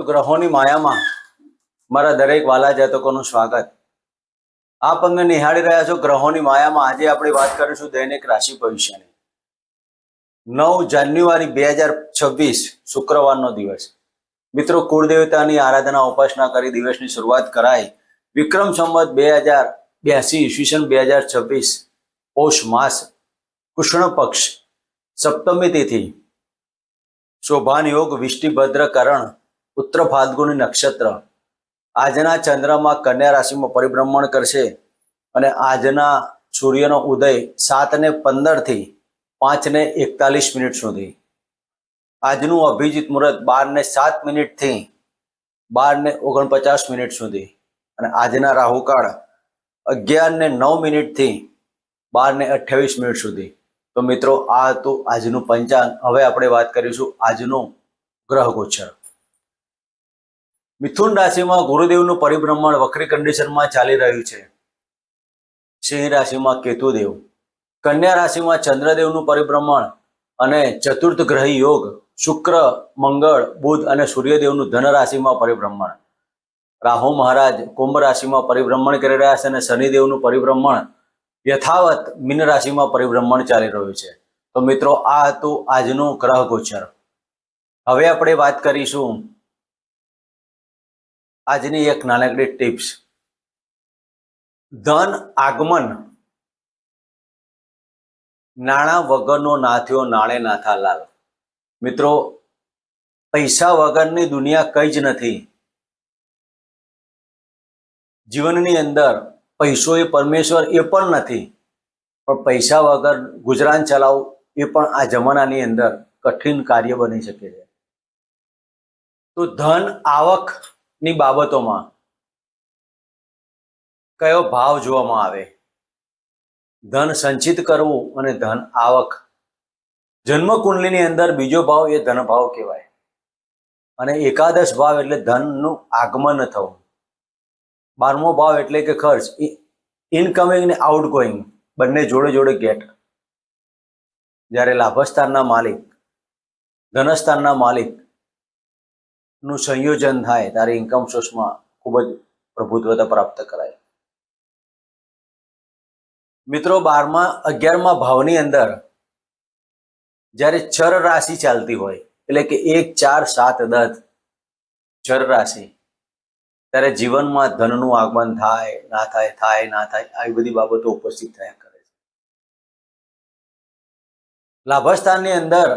મિત્રો, ગ્રહોની માયામાં મારા દરેક વાલા જાતકોનું સ્વાગત. આપ અમને નિહાળી રહ્યા છો ગ્રહોની માયામાં. આજે આપણે વાત કરીશું દૈનિક રાશિ ભવિષ્યની. 9 જાન્યુઆરી 2026 શુક્રવારનો દિવસ. મિત્રો, કુળદેવતાની આરાધના ઉપાસના કરી દિવસની શરૂઆત કરાય. વિક્રમ સંવત 2082 ઈસવીસન 2026 પૌષ માસ કૃષ્ણ પક્ષ સપ્તમી તિથિ શોભાન યોગ વિષ્ટિભદ્ર કરણ ઉત્તર ફાલ્ગુની નક્ષત્ર. આજના ચંદ્રમાં કન્યા રાશિમાં પરિભ્રમણ કરશે અને આજના સૂર્યનો ઉદય 7:15 થી 5:41 સુધી. આજનું અભિજીત મુહૂર્ત 12:07 થી 12:49 સુધી અને આજના રાહુકાળ 11:09 થી 12:28 સુધી. તો મિત્રો, આ હતું આજનું પંચાંગ. હવે આપણે વાત કરીશું આજનું ગ્રહ ગોચર. મિથુન રાશિમાં ગુરુદેવનું પરિભ્રમણ વક્રી કન્ડિશનમાં ચાલી રહ્યું છે. સિંહ રાશિમાં કેતુદેવ, કન્યા રાશિમાં ચંદ્રદેવનું પરિભ્રમણ અને ચતુર્થ ગ્રહી યોગ શુક્ર, મંગળ, બુધ અને સૂર્યદેવનું ધન રાશિમાં પરિભ્રમણ. રાહુ મહારાજ કુંભ રાશિમાં પરિભ્રમણ કરી રહ્યા છે અને શનિદેવનું પરિભ્રમણ યથાવત મીન રાશિમાં પરિભ્રમણ ચાલી રહ્યું છે. તો મિત્રો, આ હતું આજનું ગ્રહ ગોચર. હવે આપણે વાત કરીશું આજની એક નાનકડી ટિપ્સ. ધન આગમન. નાણાં વગરનો ના થયો નાણે નાથા લાલ. મિત્રો, પૈસા વગરની દુનિયા કઈ જ નથી. જીવનની અંદર પૈસો એ પરમેશ્વર એ પણ નથી, પણ પૈસા વગર ગુજરાન ચલાવવું એ પણ આ જમાનાની અંદર કઠિન કાર્ય બની શકે છે. તો ધન આવકની બાબતોમાં કયો ભાવ જોવામાં આવે? ધન સંચિત કરવું અને ધન આવક. જન્મ કુંડલીની અંદર બીજો ભાવ એ ધન ભાવ કહેવાય અને એકાદશ ભાવ એટલે ધનનું આગમન થવું. 12મો ભાવ એટલે કે ખર્ચ, ઇનકમિંગ ને આઉટગોઈંગ બંને જોડે જોડે ગેટ. જ્યારે લાભસ્થાનના માલિક, ધનસ્થાનના માલિક નું સંયોજન થાય ત્યારે ઇન્કમ સોર્સમાં ખૂબ જ પ્રભુત્વતા પ્રાપ્ત કરાય. મિત્રો, 11મા ભાવની અંદર જ્યારે ચર રાશિ ચાલતી હોય એટલે કે 1, 4, 7, 10 ચર રાશિ, ત્યારે જીવનમાં ધનનું આગમન થાય ના થાય, થાય ના થાય, આવી બધી બાબતો ઉપસ્થિત થયા કરે છે. લાભસ્થાનની અંદર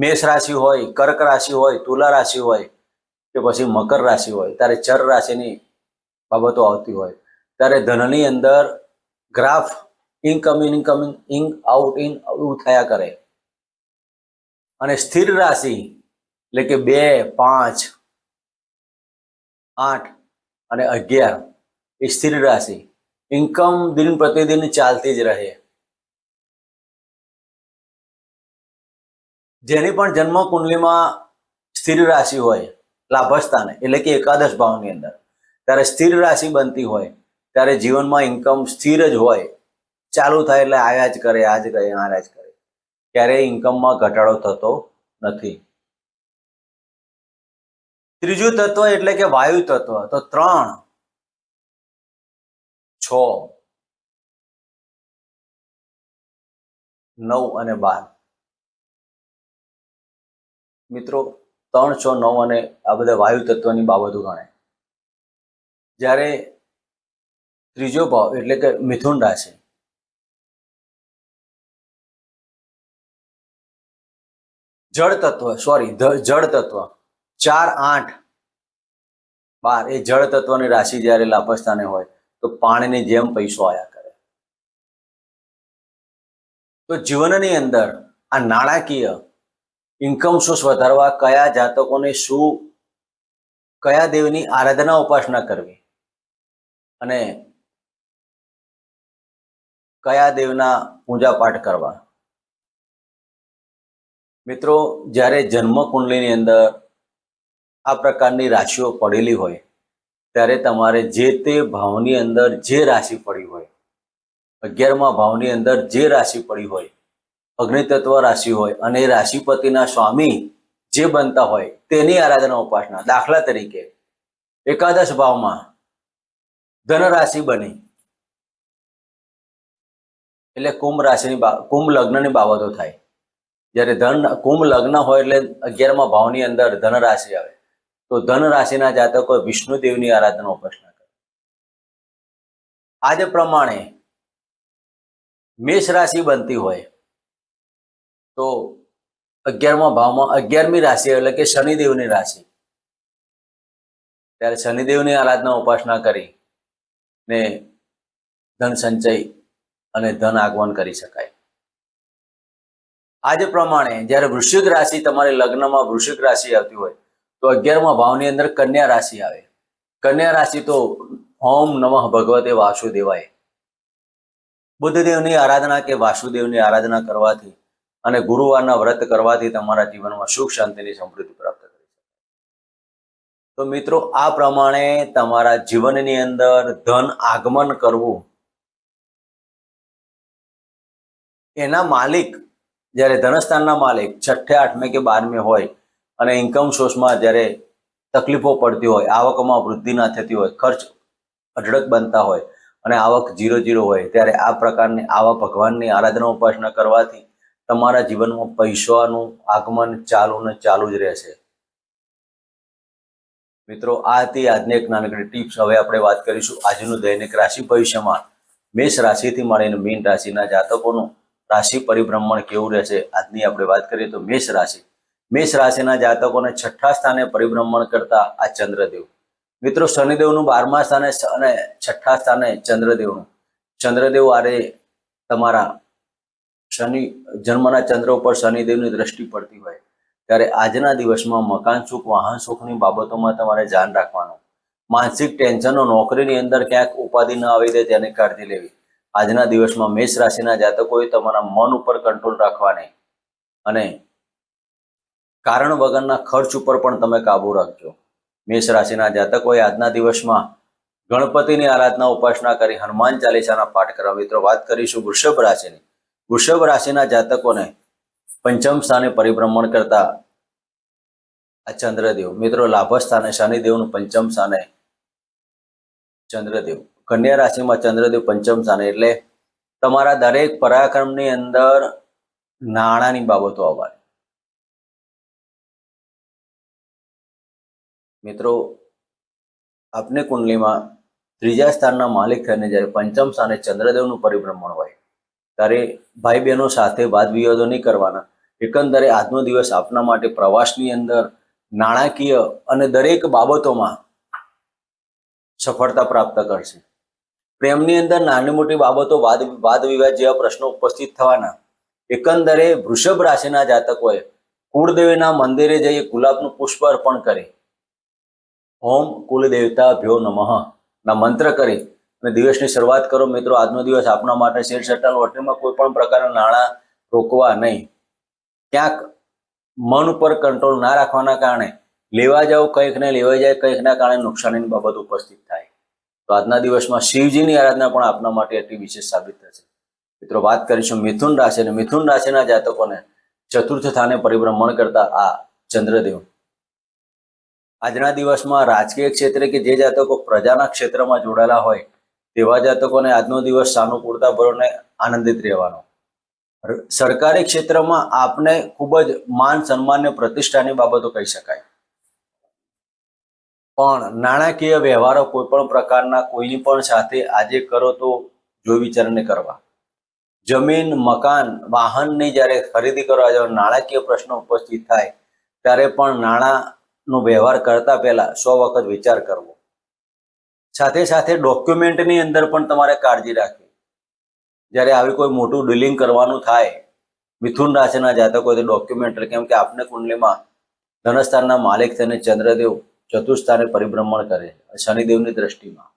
મેષ રાશિ હોય, કર્ક રાશિ હોય, તુલા રાશિ હોય કે પછી મકર રાશિ હોય, ત્યારે ચર રાશિની બાબતો આવતી હોય ત્યારે ધનની અંદર graph incoming incoming in out in out થયા કરે. અને સ્થિર રાશિ એટલે કે 2, 5, 8 અને 11 એ સ્થિર રાશિ. ઇન્કમ દિન પ્રતિદિન ચાલતી જ રહે. જેની પણ જન્મ કુંડલીમાં સ્થિર રાશિ હોય લાભસ્થાન એટલે કે એકાદશ ભાવની અંદર, ત્યારે સ્થિર રાશિ બનતી હોય ત્યારે જીવનમાં ઇન્કમ સ્થિર જ હોય. ચાલુ થાય એટલે આયા જ કરે, આજ કરે, આયા જ કરે. ક્યારેય ઇન્કમમાં ઘટાડો થતો નથી. ત્રીજું તત્વ એટલે કે વાયુ તત્વ. તો 3, 6, 9 અને 12. મિત્રો, 3, 6, 9 અને આ બધા વાયુ તત્વની બાબતો ગણાય. જ્યારે ત્રીજો ભાવ એટલે કે મિથુન રાશિ, જળ તત્વ 4, 8, 12 એ જળ તત્વની રાશિ જ્યારે લાભસ્થાને હોય તો પાણીની જેમ પૈસો આયા કરે. તો જીવનની અંદર આ નાણાકીય ઇન્કમ સોર્સ વધારવા કયા જાતકોને શું, કયા દેવની આરાધના ઉપાસના કરવી અને કયા દેવના પૂજા પાઠ કરવા. મિત્રો, જ્યારે જન્મ કુંડલીની અંદર આ પ્રકારની રાશિઓ પડેલી હોય ત્યારે તમારે જે તે ભાવની અંદર જે રાશિ પડી હોય, 11મા ભાવની અંદર જે રાશિ પડી હોય, અગ્નિ તત્વ રાશિ હોય અને એ રાશિપતિના સ્વામી જે બનતા હોય તેની આરાધના ઉપાસના. દાખલા તરીકે એકાદશ ભાવમાં ધન રાશિ બની એટલે કુંભ લગ્નની બાબતો થાય. જ્યારે કુંભ લગ્ન હોય એટલે 11મા ભાવની અંદર ધન રાશિ આવે, તો ધન રાશિના જાતકો વિષ્ણુદેવની આરાધના ઉપાસના કરે. આજ પ્રમાણે મેષ રાશિ બનતી હોય તો 11મા ભાવમાં 11મી રાશિ એટલે કે શનિદેવની રાશિ, ત્યારે શનિદેવની આરાધના ઉપાસના કરી ને ધન સંચય અને ધન આગમન કરી શકાય. આજ પ્રમાણે જ્યારે વૃશ્ચિક રાશિ તમારી લગ્નમાં વૃશ્ચિક રાશિ આવતી હોય તો 11મા ભાવની અંદર કન્યા રાશિ આવે. કન્યા રાશિ તો ઓમ નમઃ ભગવતે વાસુદેવાય, બુદ્ધદેવની આરાધના કે વાસુદેવની આરાધના કરવાથી અને ગુરુવારના વ્રત કરવાથી તમારા જીવનમાં સુખ શાંતિની સમૃદ્ધિ પ્રાપ્ત કરી શકાય. તો મિત્રો, આ પ્રમાણે તમારા જીવનની અંદર ધન આગમન કરવું, એના માલિક જ્યારે ધનસ્થાનના માલિક 6ઠે 8મે કે 12મે હોય અને ઇન્કમ સોર્સમાં જ્યારે તકલીફો પડતી હોય, આવકમાં વૃદ્ધિ ના થતી હોય, ખર્ચ અઢળક બનતા હોય અને આવક 0 હોય, ત્યારે આ પ્રકારની આવા ભગવાનની આરાધના ઉપાસના કરવાથી તમારા જીવનમાં પૈસાનું આગમન ચાલુ જ રહેશે. મિત્રો, આ હતી આજની એક નાનકડી ટિપ્સ. હવે આપણે વાત કરીશું આજનું દૈનિક રાશિ ભવિષ્યમાં મેષ રાશિથી મળીને મીન રાશિના જાતકોનું રાશિ પરિભ્રમણ કેવું રહેશે. આજની આપણે વાત કરીએ તો મેષ રાશિના જાતકોને 6ઠા સ્થાને પરિભ્રમણ કરતા આ ચંદ્રદેવ. મિત્રો, શનિદેવનું 12મા સ્થાને અને 6ઠા સ્થાને ચંદ્રદેવ આરે તમારા જન્મના ચંદ્ર ઉપર શનિદેવની દ્રષ્ટિ પડતી હોય ત્યારે આજના દિવસમાં મકાન સુખ, વાહન સુખની બાબતોમાં તમારે ધ્યાન રાખવાનું. માનસિક ટેન્શનો, નોકરીની અંદર ક્યાંક ઉપાધિ ન આવી દે તેની કાળજી લેવી. આજના દિવસમાં મેષ રાશિના જાતકોએ તમારા મન ઉપર કંટ્રોલ રાખવાની અને કારણ વગરના ખર્ચ ઉપર પણ તમે કાબુ રાખજો. મેષ રાશિના જાતકોએ આજના દિવસમાં ગણપતિની આરાધના ઉપાસના કરી હનુમાન ચાલીસાના પાઠ કરવા. મિત્રો, વાત કરીશું વૃષભ રાશિની. વૃષભ રાશિના જાતકોને 5મ સ્થાને પરિભ્રમણ કરતા આ ચંદ્રદેવ. મિત્રો, લાભ સ્થાને શનિદેવનું 5મ સ્થાને ચંદ્રદેવ. કન્યા રાશિમાં ચંદ્રદેવ 5મ સ્થાને એટલે તમારા દરેક પરાક્રમની અંદર નાણાંની બાબતો આવવાની. મિત્રો, આપની કુંડલીમાં 3જા સ્થાનના માલિક થઈને જ્યારે 5મ સ્થાને ચંદ્રદેવનું પરિભ્રમણ હોય ત્યારે ભાઈ બહેનો સાથે વાદ વિવાદો નહીં કરવાના. એકંદરે આજનો દિવસ આપના માટે પ્રવાસની અંદર, નાણાકીય અને દરેક બાબતોમાં સફળતા પ્રાપ્ત કરશે. પ્રેમની અંદર નાની મોટી બાબતો, વાદ વિવાદ જેવા પ્રશ્નો ઉપસ્થિત થવાના. એકંદરે વૃષભ રાશિના જાતકોએ કુળદેવીના મંદિરે જઈ ગુલાબનું પુષ્પ અર્પણ કરી ઓમ કુલદેવતાભ્યો નમઃ ના મંત્ર કરી અને દિવસની શરૂઆત કરો. મિત્રો, આજનો દિવસ આપના માટે શેર સટ્ટા લોટરીમાં કોઈ પણ પ્રકારના નાણાં રોકવા નહીં. ક્યાંક મન ઉપર કંટ્રોલ ના રાખવાના કારણે લેવા જાઓ કંઈક ને લેવા જાય કંઈકના કારણે નુકસાનીની બાબત ઉપસ્થિત થાય. તો આજના દિવસમાં શિવજીની આરાધના પણ આપના માટે એટલી વિશેષ સાબિત થશે. મિત્રો, વાત કરીશું મિથુન રાશિ અને મિથુન રાશિના જાતકોને 4ર્થ સ્થાને પરિભ્રમણ કરતા આ ચંદ્રદેવ. આજના દિવસમાં રાજકીય ક્ષેત્રે કે જે જાતકો પ્રજાના ક્ષેત્રમાં જોડાયેલા હોય તેવા જાતકોને આજનો દિવસ સાનુકૂળતા ભરોને આનંદિત રહેવાનો. સરકારી ક્ષેત્રમાં આપને ખૂબ જ માન સન્માન અને પ્રતિષ્ઠાની બાબતો કહી શકાય. પણ નાણાકીય વ્યવહારો કોઈ પણ પ્રકારના કોઈની પણ સાથે આજે કરો તો જોઈ વિચારીને કરવા. જમીન, મકાન, વાહનની જ્યારે ખરીદી કરવા જાવ, નાણાકીય પ્રશ્નો ઉપસ્થિત થાય ત્યારે પણ નાણાંનો વ્યવહાર કરતા પહેલા 100 વખત વિચાર કરવો. સાથે સાથે ડોક્યુમેન્ટની અંદર પણ તમારે કાળજી રાખવી. જ્યારે આવી કોઈ મોટું ડીલિંગ કરવાનું થાય મિથુન રાશિના જાતકો તે ડોક્યુમેન્ટ, કેમ કે આપને કુંડલીમાં ધનસ્થાનના માલિક થઈને ચંદ્રદેવ 4થ સ્થાને પરિભ્રમણ કરે શનિદેવની દ્રષ્ટિમાં.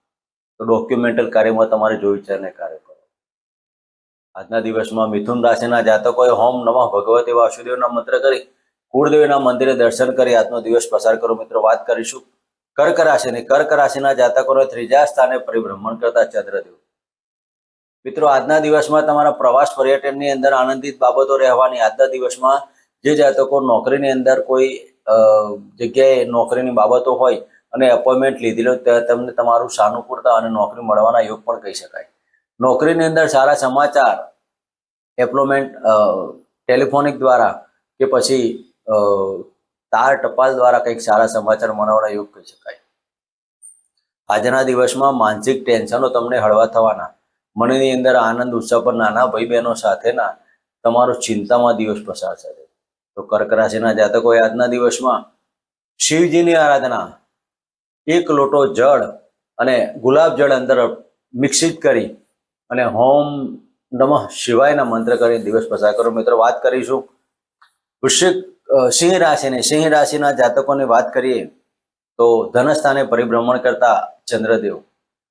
તો ડોક્યુમેન્ટલ કાર્યમાં તમારે જોઈ વિચારને કાર્ય કરો. આજના દિવસમાં મિથુન રાશિના જાતકોએ ઓમ નમઃ ભગવતે વાસુદેવના મંત્ર કરી કુળદેવીના મંદિરે દર્શન કરી આજનો દિવસ પસાર કરો. મિત્રો, વાત કરીશું કર્ક રાશિની. કર્ક રાશિના જાતકોને 3જા સ્થાને પરિભ્રમણ કરતા ચંદ્રદેવ. મિત્રો, આજના દિવસમાં તમારા પ્રવાસ પર્યટનની અંદર આનંદિત બાબતો રહેવાની. આજના દિવસમાં જે જાતકો નોકરીની અંદર કોઈ જગ્યાએ નોકરીની બાબતો હોય અને એપોઇન્ટમેન્ટ લીધેલો તમને તમારું સાનુકૂળતા અને નોકરી મળવાના યોગ પણ કહી શકાય. નોકરીની અંદર સારા સમાચાર એપ્લોયમેન્ટ ટેલિફોનિક દ્વારા કે પછી તાર ટપાલ દ્વારા કંઈક સારા સમાચાર મળવાના યોગ કહી શકાય. આજના દિવસમાં માનસિક ટેન્શનો તમને હળવા થવાના, મનની અંદર આનંદ ઉત્સાહ પર નાના ભાઈ બહેનો સાથેના તમારો ચિંતામાં દિવસ પસાર થશે. તો કર્ક રાશિના જાતકોએ આજના દિવસમાં શિવજીની આરાધના, 1 લોટો જળ અને ગુલાબ જળ અંદર મિશ્રિત કરી અને ઓમ નમઃ શિવાયના મંત્ર કરી દિવસ પસાર કરો. મિત્રો, વાત કરીશું સિંહ રાશિની. સિંહ રાશિના જાતકોની વાત કરીએ તો ધનસ્થાને પરિભ્રમણ કરતા ચંદ્રદેવ.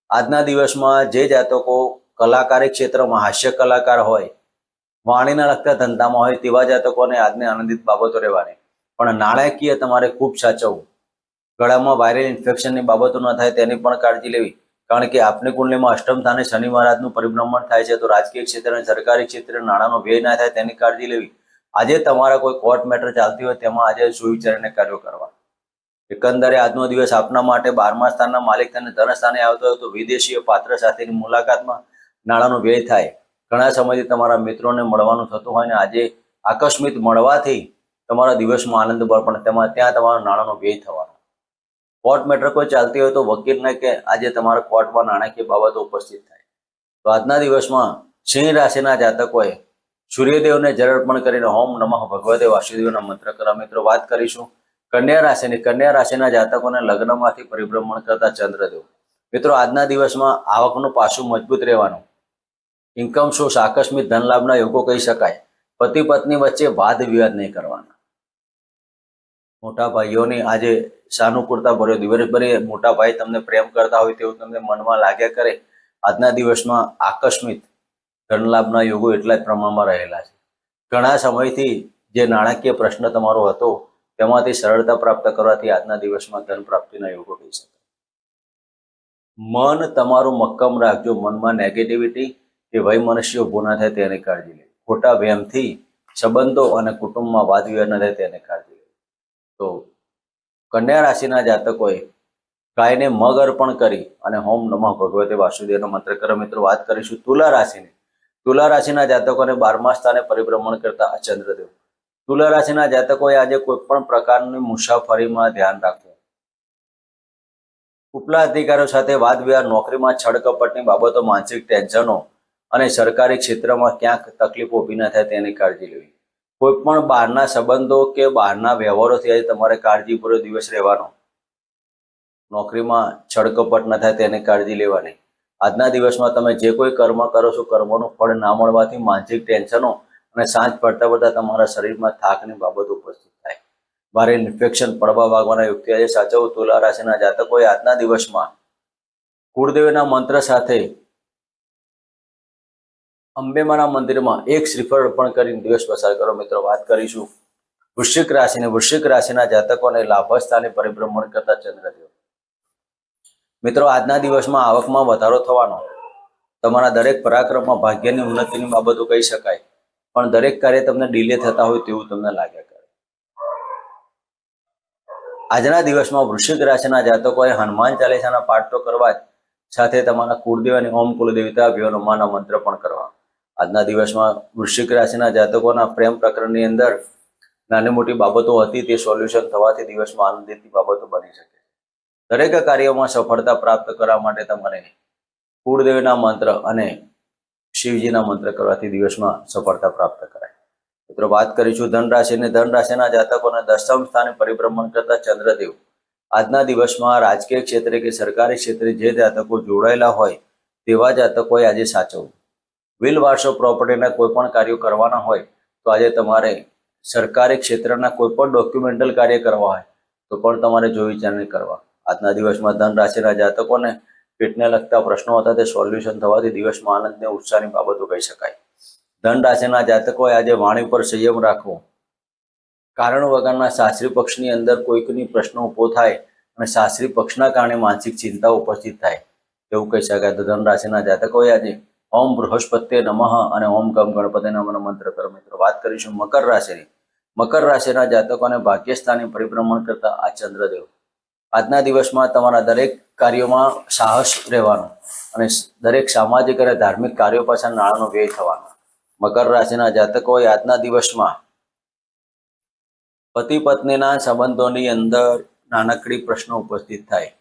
આજના દિવસમાં જે જાતકો કલાકારી ક્ષેત્રમાં હાસ્ય કલાકાર હોય, વાણીના લગતા ધંધામાં હોય તેવા જાતકોને આજને આનંદિત બાબતો રહેવાની. પણ નાણાકીય તમારે ખૂબ સાચવવું. ગળામાં વાયરલ ઇન્ફેક્શનની બાબતો ન થાય તેની પણ કાળજી લેવી. કારણ કે આપની કુંડલીમાં અષ્ટમ સ્થાને શનિ મહારાજનું પરિભ્રમણ થાય છે, તો રાજકીય ક્ષેત્ર અને સરકારી ક્ષેત્રે નાણાંનો વ્યય ના થાય તેની કાળજી લેવી. આજે તમારા કોઈ કોર્ટ મેટર ચાલતી હોય તેમાં આજે સુવિચારીને કાર્યો કરવા. એકંદરે આજનો દિવસ આપના માટે 12મા સ્થાનના માલિક અને ધન સ્થાને આવતો હોય તો વિદેશીય પાત્ર સાથેની મુલાકાતમાં નાણાંનો વ્યય થાય. ઘણા સમયથી તમારા મિત્રોને મળવાનું થતું હોય ને આજે આકસ્મિક મળવાથી તમારા દિવસમાં આનંદ પણ ત્યાં તમારો નાણાંનો વ્યય થવાનો. કોર્ટ મેટર કોઈ ચાલતી હોય તો વકીલને કે આજે તમારા કોર્ટમાં નાણાકીય બાબતો ઉપસ્થિત થાય. તો આજના દિવસમાં સિંહ રાશિના જાતકોએ સૂર્યદેવને જળ અર્પણ કરીને ઓમ નમઃ ભગવતે વાસુદેવના મંત્ર કરવા. મિત્રો, વાત કરીશું કન્યા રાશિની. કન્યા રાશિના જાતકોને લગ્નમાંથી પરિભ્રમણ કરતા ચંદ્રદેવ. મિત્રો, આજના દિવસમાં આવકનું પાસું મજબૂત રહેવાનું. ઇન્કમ સોર્સ આકસ્મિક ધન લાભના યોગો કહી શકાય. પતિ પત્ની વચ્ચે વાદ વિવાદ નહીં કરવાના. મોટા ભાઈઓની આજે સાનુકૂળતા ભર્યો દિવસ ભરી મોટા ભાઈ તમને પ્રેમ કરતા હોય તેવું તમને મનમાં લાગ્યા કરે. આજના દિવસમાં આકસ્મિક ધન લાભના યોગો એટલા જ પ્રમાણમાં રહેલા છે. ઘણા સમયથી જે નાણાકીય પ્રશ્ન તમારો હતો તેમાંથી સરળતા પ્રાપ્ત કરવાથી આજના દિવસમાં ધન પ્રાપ્તિના યોગો કહી શકાય. મન તમારું મક્કમ રાખજો. મનમાં નેગેટિવિટી કે વૈમનસ્ય ઉભો ના થાય તેની કાળજી લેવી. ખોટા વહેમથી સંબંધો અને કુટુંબમાં વાદ વિવાદ ન થાય તેની કાળજી લેવી. તો કન્યા રાશિના જાતકોએ ગાયને મગ અર્પણ કરી અને ઓમ નમઃ ભગવતે વાસુદેવનો મંત્ર કરો. મિત્રો, વાત કરીશું તુલા રાશિની. તુલા રાશિના જાતકોને 12મા સ્થાને પરિભ્રમણ કરતા ચંદ્રદેવ. તુલા રાશિના જાતકોએ આજે કોઈ પણ પ્રકારની મુસાફરીમાં ધ્યાન રાખવું. ઉપલા અધિકારીઓ સાથે વાદ વિવાદ, નોકરીમાં છળ કપટની બાબતો, માનસિક ટેન્શનો અને સરકારી ક્ષેત્રમાં ક્યાંક તકલીફો ઊભી ન થાય તેની કાળજી લેવી. કોઈ પણ બહારના સંબંધો કે બહારના વ્યવહારોથી આજે તમારે કાળજીપૂર્વક દિવસ રહેવાનો. નોકરીમાં છળ કપટ ન થાય તેની કાળજી લેવાની. આજના દિવસમાં તમે જે કોઈ કર્મ કરો છો કર્મોનું ફળ ના મળવાથી માનસિક ટેન્શનો અને સાંજ પડતા પડતા તમારા શરીરમાં થાકની બાબત ઉપસ્થિત થાય. ભારે ઇન્ફેક્શન પડવા વાગવાના યુક્તિ આજે સાચવવું. તુલા રાશિના જાતકોએ આજના દિવસમાં કુળદેવના મંત્ર સાથે અંબેમાના મંદિરમાં 1 શ્રીફળ અર્પણ કરીને દિવસ પસાર કરો. મિત્રો, વાત કરીશું વૃશ્ચિક રાશિની. વૃશ્ચિક રાશિના જાતકોને લાભ સ્થાને પરિભ્રમણ કરતા ચંદ્રદેવ. મિત્રો, આજના દિવસમાં આવકમાં વધારો થવાનો. તમારા દરેક પરાક્રમમાં ભાગ્યની ઉન્નતિની બાબતો કહી શકાય. પણ દરેક કાર્ય તમને ડિલે થતા હોય તેવું તમને લાગ્યા કરે. આજના દિવસમાં વૃશ્ચિક રાશિના જાતકોએ હનુમાન ચાલીસાના પાઠ તો કરવા જ સાથે તમારા કુળદેવ અને ઓમ કુલદેવતા હનુમાનના મંત્ર પણ કરવા. આજના દિવસમાં વૃશ્ચિક રાશિના જાતકોના પ્રેમ પ્રકરણની અંદર નાની મોટી બાબતો હતી તે સોલ્યુશન થવાથી દિવસમાં આનંદિતની બાબતો બની શકે. દરેક કાર્યોમાં સફળતા પ્રાપ્ત કરવા માટે તમારે કુળદેવના મંત્ર અને શિવજીના મંત્ર કરવાથી દિવસમાં સફળતા પ્રાપ્ત કરાય. મિત્રો, વાત કરીશું ધન રાશિની. ધન રાશિના જાતકોને 10મ સ્થાને પરિભ્રમણ કરતા ચંદ્રદેવ. આજના દિવસમાં રાજકીય ક્ષેત્રે કે સરકારી ક્ષેત્રે જે જાતકો જોડાયેલા હોય તેવા જાતકોએ આજે સાચવવું. વિલ વારસો પ્રોપર્ટીના કોઈ પણ કાર્યો કરવાના હોય તો આજે તમારે સરકારી ક્ષેત્રના કોઈ પણ ડોક્યુમેન્ટલ કાર્ય કરવા હોય તો પણ તમારે જોઈ વિચારણી કરવા. આજના દિવસમાં ધન રાશિના જાતકોને પેટને લગતા પ્રશ્નો હતા તે સોલ્યુશન થવાથી દિવસમાં આનંદ અને ઉત્સાહની બાબતો કહી શકાય. ધન રાશિના જાતકોએ આજે વાણી પર સંયમ રાખવો. કારણ વગરના સાસરી પક્ષની અંદર કોઈકની પ્રશ્નો ઊભો થાય અને સાસરી પક્ષના કારણે માનસિક ચિંતા ઉપસ્થિત થાય તેવું કહી શકાય. તો ધન રાશિના જાતકોએ આજે ઓમ બૃહસ્પત્યે નમઃ અને ઓમ ગમ ગણપતિ નમઃ મંત્ર કરો. મિત્રો, વાત કરીશું મકર રાશિની. મકર રાશિના જાતકોને ભાગ્યસ્થાને પરિભ્રમણ કરતા આ ચંદ્રદેવ આજના દિવસમાં તમારા દરેક કાર્યોમાં સાહસ રહેવાનું અને દરેક સામાજિક અને ધાર્મિક કાર્યો પાછળ નાણાંનો વ્યય થવાનો. મકર રાશિના જાતકોએ આજના દિવસમાં પતિ પત્નીના સંબંધોની અંદર નાનકડી પ્રશ્નો ઉપસ્થિત થાય.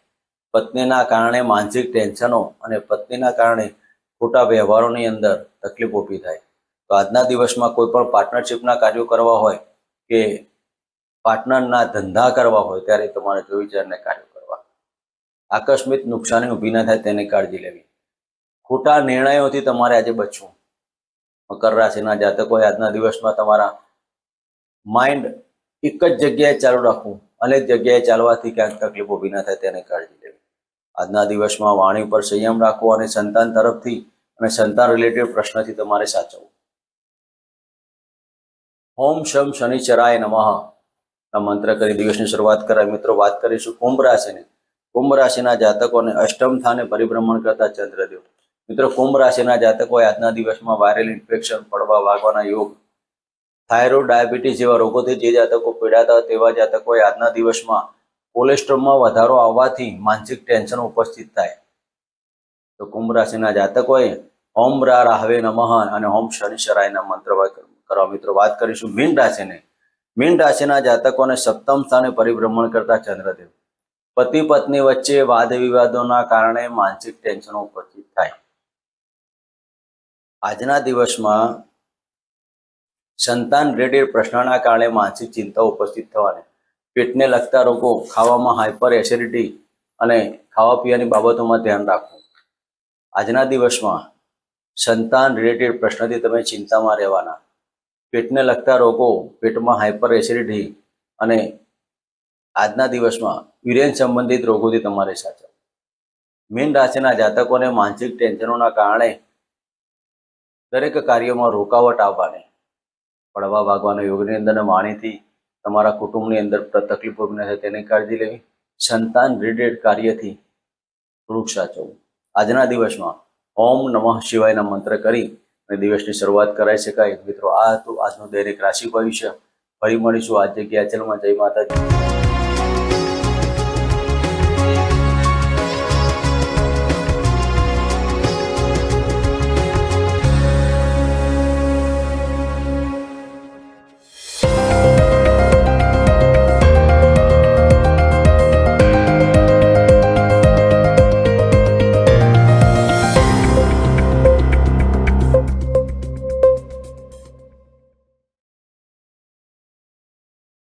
પત્નીના કારણે માનસિક ટેન્શનો અને પત્નીના કારણે ખોટા વ્યવહારોની અંદર તકલીફ ઊભી થાય. તો આજના દિવસમાં કોઈ પણ પાર્ટનરશિપના કાર્યો કરવા હોય કે પાર્ટનરના ધંધા કરવા હોય ત્યારે તમારે જોઈ વિચારીને કાર્યો કરવા. આકસ્મિક નુકસાની ઊભી ન થાય તેની કાળજી લેવી. ખોટા નિર્ણયોથી તમારે આજે બચવું. મકર રાશિના જાતકોએ આજના દિવસમાં તમારા માઇન્ડ એક જ જગ્યાએ ચાલુ રાખવું, અનેક જગ્યાએ ચાલવાથી ક્યાંક તકલીફ ઊભી ન થાય તેની કાળજી લેવી. આજના દિવસમાં વાણી પર સંયમ રાખવો અને સંતાન તરફથી અને સંતાન રિલેટેડ પ્રશ્નથી તમારે સાચવવું. ઓમ શમ શનિચરાય નમઃ આ મંત્ર કરી દિવસની શરૂઆત કરાય. મિત્રો, વાત કરીશું કુંભ રાશિની. કુંભ રાશિના જાતકોને અષ્ટમ સ્થાને પરિભ્રમણ કરતા ચંદ્રદેવ. મિત્રો, કુંભ રાશિના જાતકોએ આજના દિવસમાં વાયરલ ઇન્ફેક્શન, પડવા વાગવાના યોગ, થાઇરોઇડ, ડાયાબિટીસ જેવા રોગોથી જે જાતકો પીડાતા હોય તેવા જાતકોએ આજના દિવસમાં કોલેસ્ટ્રોલમાં વધારો આવવાથી માનસિક ટેન્શન ઉપસ્થિત થાય. તો કુંભ રાશિના જાતકોએ ઓમ રા રાહવે નમઃ અને ઓમ શનિશ્ચરાયના મંત્ર કરવા. મિત્રો, વાત કરીશું મીન રાશિને. મીન રાશિના જાતકોને સપ્તમ સ્થાને પરિભ્રમણ કરતા ચંદ્રદેવ. પતિ પત્ની વચ્ચે વાદ વિવાદોના કારણે માનસિક ટેન્શનો ઉપસ્થિત થાય. આજના દિવસમાં સંતાન રિલેટેડ પ્રશ્નના કારણે માનસિક ચિંતા ઉપસ્થિત થવાની. પેટને લગતા રોગો, ખાવામાં હાઇપર એસિડિટી અને ખાવા પીવાની બાબતોમાં ધ્યાન રાખવું. આજના દિવસમાં સંતાન રિલેટેડ પ્રશ્નથી તમે ચિંતામાં રહેવાના. પેટને લગતા રોગો, પેટમાં હાઇપર એસિડિટી અને આજના દિવસમાં યુરિન સંબંધિત રોગોથી તમારે સાચવવું. મીન રાશિના જાતકોને માનસિક ટેન્શનોના કારણે દરેક કાર્યોમાં રોકાવટ આવવાની, પડવા ભાગવાના યોગની અંદર વાણીથી તમારા કુટુંબની અંદર તકલીફો ન થાય તેની કાળજી લેવી. સંતાન રિલેટેડ કાર્યથી થોડુંક સાચવવું. આજના દિવસમાં ઓમ નમઃ શિવાયના મંત્ર કરી અને દિવસની શરૂઆત કરાઈ શકાય. મિત્રો, આ હતું આજનું દૈનિક રાશિ ભવિષ્ય. ફરી મળીશું આ જગ્યા ચેનલમાં. જય માતાજી.